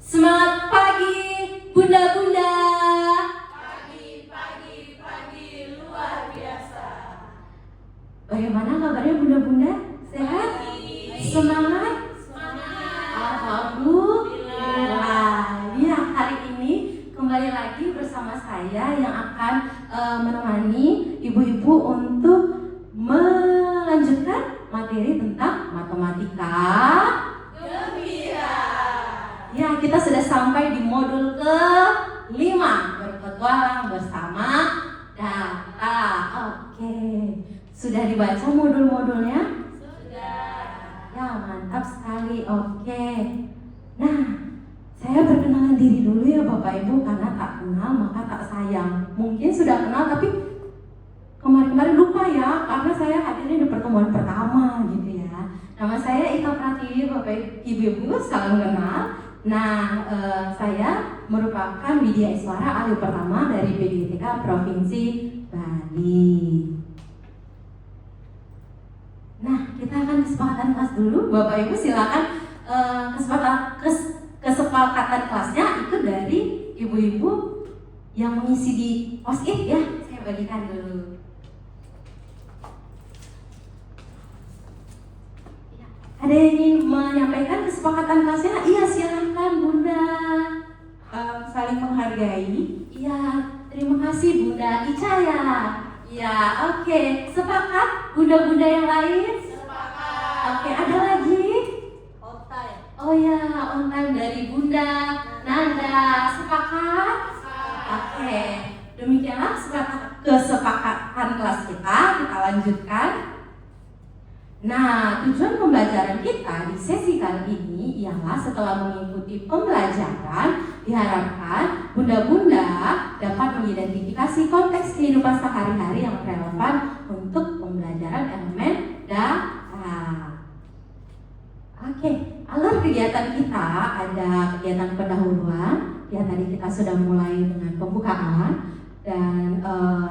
Semangat pagi, bunda-bunda. Pagi luar biasa. Bagaimana kabarnya bunda-bunda? Sehat? Semangat? Alhamdulillah. Ya, hari ini kembali lagi bersama saya yang akan menemani ibu-ibu untuk melanjutkan materi tentang matematika Gembira. Ya, kita sudah sampai di modul ke-5, berpetualang bersama data. Oke, sudah dibaca modul-modulnya? Sudah. Ya, mantap sekali. Oke. Nah, saya perkenalan diri dulu ya Bapak Ibu, karena tak kenal maka tak sayang. Mungkin sudah kenal tapi kemarin-kemarin lupa ya, karena saya hadirnya di pertemuan pertama gitu ya. Nama saya Ika Pratiwi, Bapak Ibu salam kenal. Nah, saya merupakan Widya Iswara, ahli pertama dari PDITK Provinsi Bali. Nah, kita akan kesepakatan kelas dulu. Bapak Ibu silakan kesepakatan kelasnya itu dari ibu-ibu yang mengisi di post-it ya. Saya bagikan dulu. Ada yang ingin menyampaikan kesepakatan kelasnya? Iya, silakan Bunda. Saling menghargai. Iya, terima kasih Bunda Ica ya. Iya, oke. Sepakat bunda-bunda yang lain? Sepakat. Oke, ada lagi? On time. Oh ya, on time dari Bunda Nanda. Sepakat? Oke. Demikianlah kesepakatan kelas kita lanjutkan. Nah, tujuan pembelajaran kita di sesi kali ini ialah setelah mengikuti pembelajaran, diharapkan bunda-bunda dapat mengidentifikasi konteks kehidupan sehari-hari yang relevan untuk pembelajaran elemen data. Oke, alur kegiatan kita ada kegiatan pendahuluan. Ya, tadi kita sudah mulai dengan pembukaan dan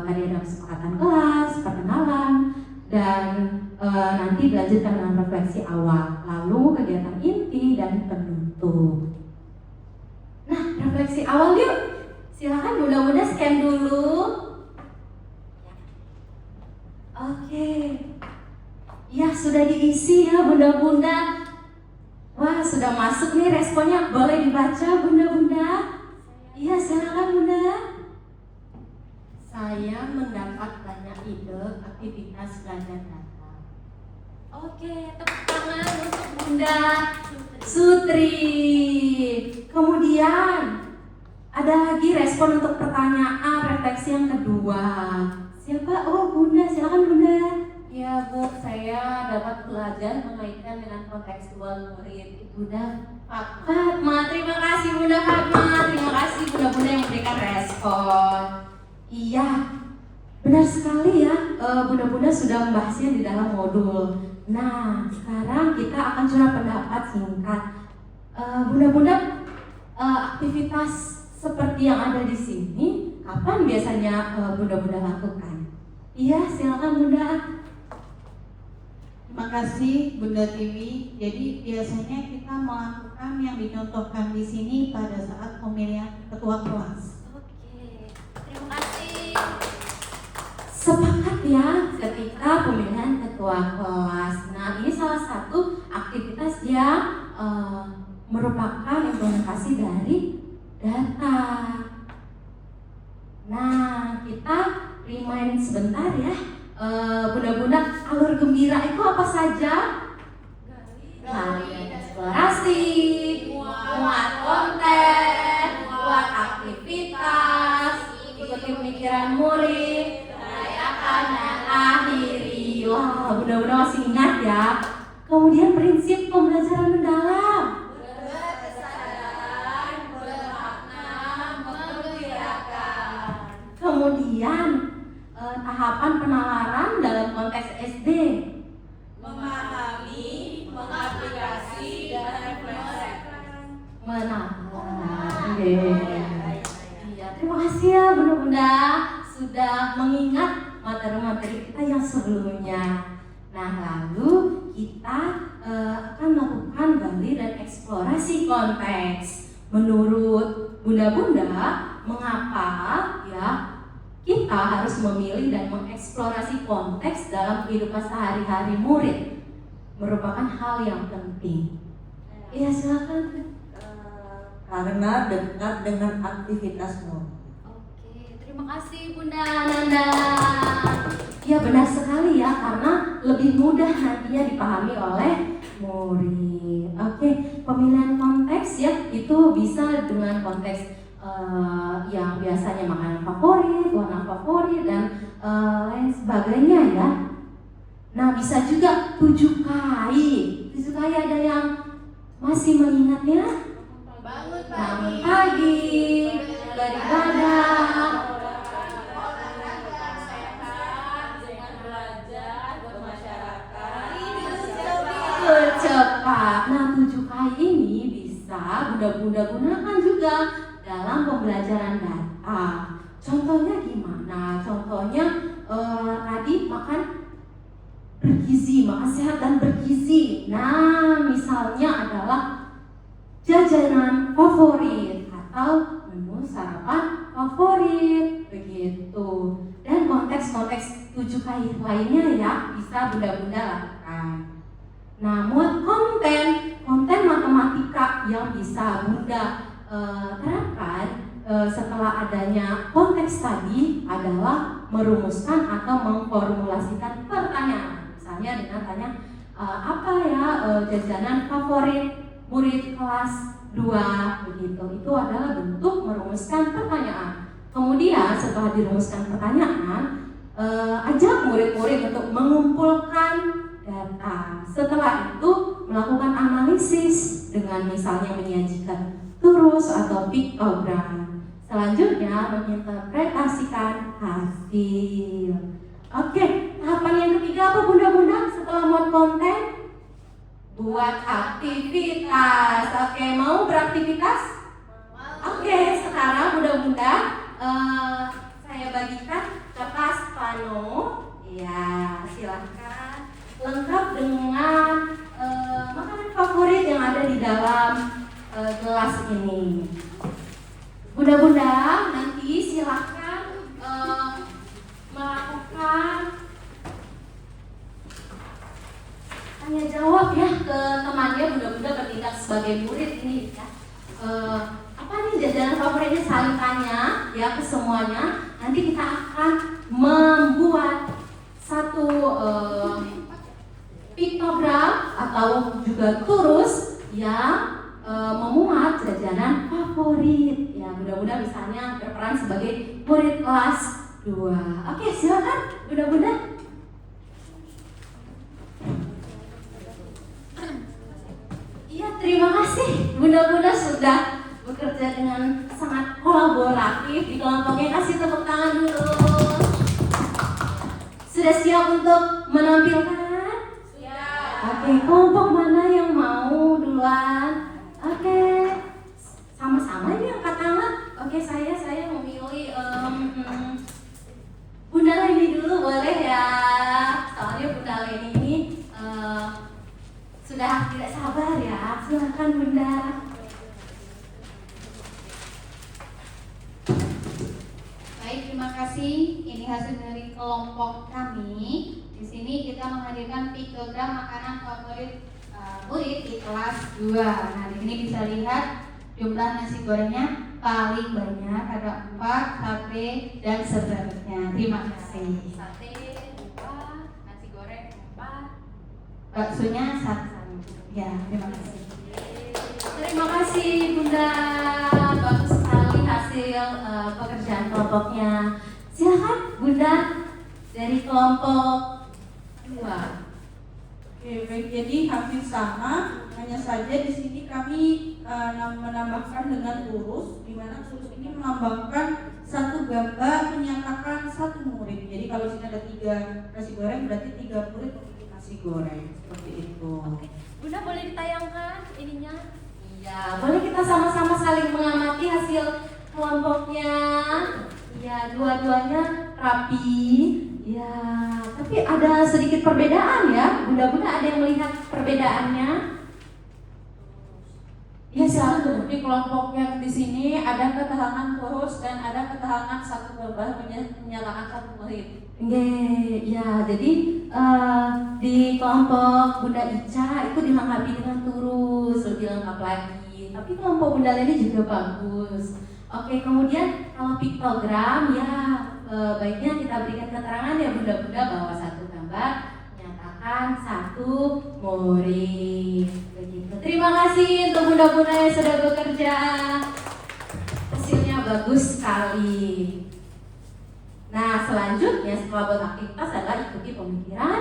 tadi ada kesepakatan kelas, perkenalan, dan nanti dilanjutkan dengan refleksi awal, lalu kegiatan inti dan penutup. Nah, refleksi awal yuk. Silakan bunda-bunda scan dulu. Oke. Ya, sudah diisi ya bunda-bunda. Wah, sudah masuk nih responnya. Boleh dibaca bunda-bunda? Iya, silakan bunda. Saya mendapat banyak ide aktivitas belajar data. Oke, tepuk tangan untuk Bunda Sutri. Kemudian ada lagi respon untuk pertanyaan refleksi yang kedua. Siapa? Oh, Bunda, silakan Bunda. Ya Bu, saya dapat belajar mengaitkan dengan kontekstual murid. Bunda Fatma, terima kasih Bunda Fatma. Terima kasih Bunda-bunda yang memberikan respon. Iya, benar sekali ya. Bunda-bunda sudah membahasnya di dalam modul. Nah, sekarang kita akan curhat pendapat singkat. Bunda-bunda, aktivitas seperti yang ada di sini, kapan biasanya bunda-bunda lakukan? Iya, silakan Bunda. Terima kasih Bunda Tiwi. Jadi biasanya kita melakukan yang dicontohkan di sini pada saat pemilihan ketua kelas. Oke, terima kasih. Sepakat ya ketika pemilihan ketua kelas. Nah, ini salah satu aktivitas yang merupakan implementasi dari data. Nah, kita remind sebentar ya. Bunda-bunda, alur gembira itu apa saja? Gali eksplorasi, muat konten, buat aktivitas, ikuti pemikiran murid, rayakan dan akhiri. Wah, bunda-bunda masih ingat ya. Kemudian prinsip pembelajaran mendalam. Berkesadaran, bermakna, menggembirakan. Kemudian tahapan penalaran dalam konteks SD. Memahami, mengaplikasi, dan refleksikan. Menalar. Iya, terima kasih ya bunda-bunda sudah mengingat materi-materi kita yang sebelumnya. Nah, lalu kita akan melakukan gali dan eksplorasi konteks. Menurut bunda-bunda, mengapa ya kita harus memilih dan mengeksplorasi konteks dalam kehidupan sehari-hari murid? Merupakan hal yang penting. Iya, silakan. Karena dekat dengan aktivitasmu. Oke, terima kasih Bunda Nanda. Ya, benar sekali ya, karena lebih mudah nantinya dipahami oleh murid. Oke, pemilihan konteks ya itu bisa dengan konteks yang biasanya makanan favorit, warna favorit, dan lain sebagainya ya. Nah, bisa juga 7 KI. 7 KI ada yang masih mengingatnya? Bangun pagi, beribadah, tidur cepat. Nah, 7 KI ini bisa bunda-bunda gunakan juga dalam pembelajaran data. Contohnya gimana? Contohnya tadi makan bergizi, makan sehat dan bergizi. Nah, misalnya adalah jajanan favorit atau menu sarapan favorit, begitu. Dan konteks-konteks 7 KI lainnya ya bisa bunda-bunda lakukan. Nah, muat konten matematika yang bisa bunda terapkan setelah adanya konteks tadi adalah merumuskan atau memformulasikan pertanyaan. Misalnya dengan tanya apa ya jajanan favorit murid kelas 2 begitu. Itu adalah bentuk merumuskan pertanyaan. Kemudian setelah dirumuskan pertanyaan, ajak murid-murid untuk mengumpulkan data. Setelah itu melakukan analisis dengan misalnya menyajikan turus atau piktogram. Selanjutnya menginterpretasikan hasil. Oke, tahapan yang ketiga apa bunda-bunda setelah muat konten? Buat aktivitas. Oke, mau beraktivitas? Oke, sekarang bunda-bunda saya bagikan kertas plano. Ya, silahkan. Lengkap dengan makanan favorit yang ada di dalam gelas ini. Bunda-bunda nanti silahkan melakukan tanya jawab ya ke temannya. Bunda-bunda bertindak sebagai murid ini ya. Apa nih jajanan favoritnya, saling tanya ya ke semuanya. Nanti kita akan membuat satu piktogram atau juga turus yang memuat jajanan favorit ya. Bunda-bunda misalnya berperan sebagai murid kelas 2. Oke, silakan bunda-bunda. Iya, terima kasih bunda-bunda sudah bekerja dengan sangat kolaboratif di kelompoknya. Kasih tepuk tangan dulu. Sudah siap untuk menampilkan? Siap. Oke, kelompok mana yang mau duluan? Oke, sama-sama ini angkat tangan. Oke, saya memilih Bunda Leni dulu boleh ya? Soalnya Bunda Leni ini sudah tidak sabar ya. Silakan Bunda. Baik, terima kasih. Ini hasil dari kelompok kami. Di sini kita menghadirkan piktogram makanan favorit murid di kelas 2. Nah, di sini bisa lihat jumlah nasi gorengnya paling banyak, ada 4, sate dan sebaliknya. Terima kasih. Sate 4, nasi goreng 4, Baksonya 1. Ya, terima kasih. Terima kasih Bunda. Bagus sekali hasil pekerjaan kelompoknya. Silakan Bunda dari kelompok 2. Oke, baik, jadi hampir sama, hanya saja di sini kami menambahkan dengan turus, di mana turus ini melambangkan satu gambar menyatakan satu murid. Jadi kalau sini ada 3 nasi goreng, berarti 3 murid memiliki nasi goreng, seperti itu. Bunda boleh ditayangkan ininya? Iya, boleh kita sama-sama saling mengamati hasil kelompoknya. Iya, dua-duanya rapi. Ya, tapi ada sedikit perbedaan ya. Bunda-bunda ada yang melihat perbedaannya? Ya, silakan. Di kelompoknya di sini ada keterangan turus dan ada keterangan satu gambar menyatakan satu murid. Nggih, ya jadi di kelompok Bunda Ica itu dilengkapi dengan turus, lebih lengkap lagi. Tapi kelompok Bunda Leli juga bagus. Oke, kemudian kalau piktogram ya baiknya kita berikan keterangan ya Bunda-bunda bahwa satu gambar menyatakan satu murid. Begitu. Terima kasih untuk Bunda-bunda yang sudah bekerja. Hasilnya bagus sekali. Nah, selanjutnya setelah buat aktivitas adalah ikuti pemikiran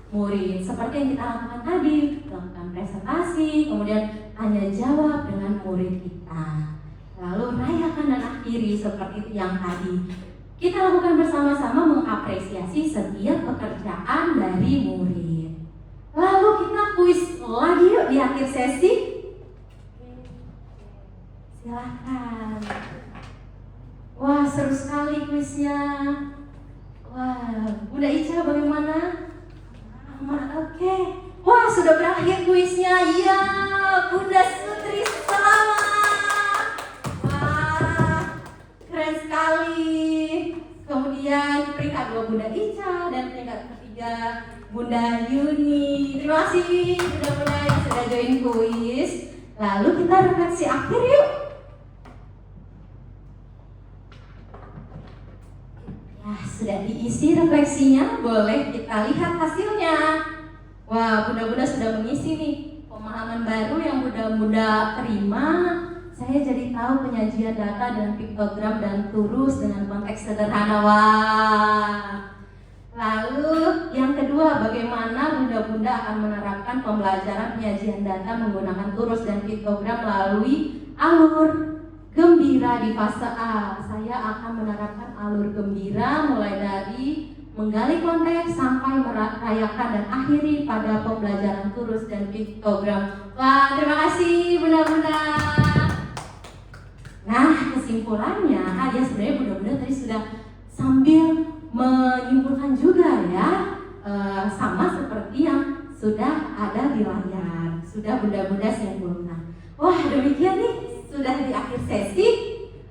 murid. Seperti yang kita lakukan tadi, lakukan presentasi, kemudian tanya jawab dengan murid kita. Lalu rayakan dan akhiri seperti itu yang tadi. Kita lakukan bersama-sama mengapresiasi setiap pekerjaan dari murid. Lalu kita kuis lagi yuk di akhir sesi. Silakan. Wah, seru sekali kuisnya. Wah, Bunda Ica bagaimana? Aman, oke. Wah, sudah berakhir kuisnya. Iya, Bunda Sutri selamat. Wah, keren sekali. Kemudian peringkat 2 Bunda Ica dan peringkat ketiga Bunda Yuni. Terima kasih Bunda-bunda yang sudah join kuis. Lalu kita refleksi akhir yuk. Nah, sudah diisi refleksinya, boleh kita lihat hasilnya. Wah, Bunda-bunda sudah mengisi nih pemahaman baru yang Bunda-bunda terima. Saya jadi tahu penyajian data dan piktogram dan turus dengan konteks sederhana. Wah. Lalu yang kedua, bagaimana Bunda-bunda akan menerapkan pembelajaran penyajian data menggunakan turus dan piktogram melalui alur gembira di fase A. Saya akan menerapkan alur gembira mulai dari menggali konteks sampai merayakan dan akhiri pada pembelajaran turus dan piktogram. Wah, terima kasih Bunda-bunda. Nah, kesimpulannya, ya sebenarnya Bunda-bunda tadi sudah sambil menyimpulkan juga ya, sama seperti yang sudah ada di layar. Sudah Bunda-bunda simpulkan. Wah, demikian nih. Sudah di akhir sesi,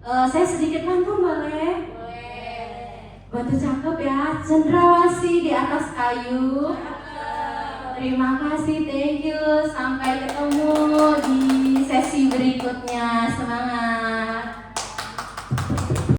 saya sedikit pantun boleh? Boleh. Bantu cakep ya, cendrawasih di atas kayu. Terima kasih, thank you. Sampai ketemu di sesi berikutnya. Semangat.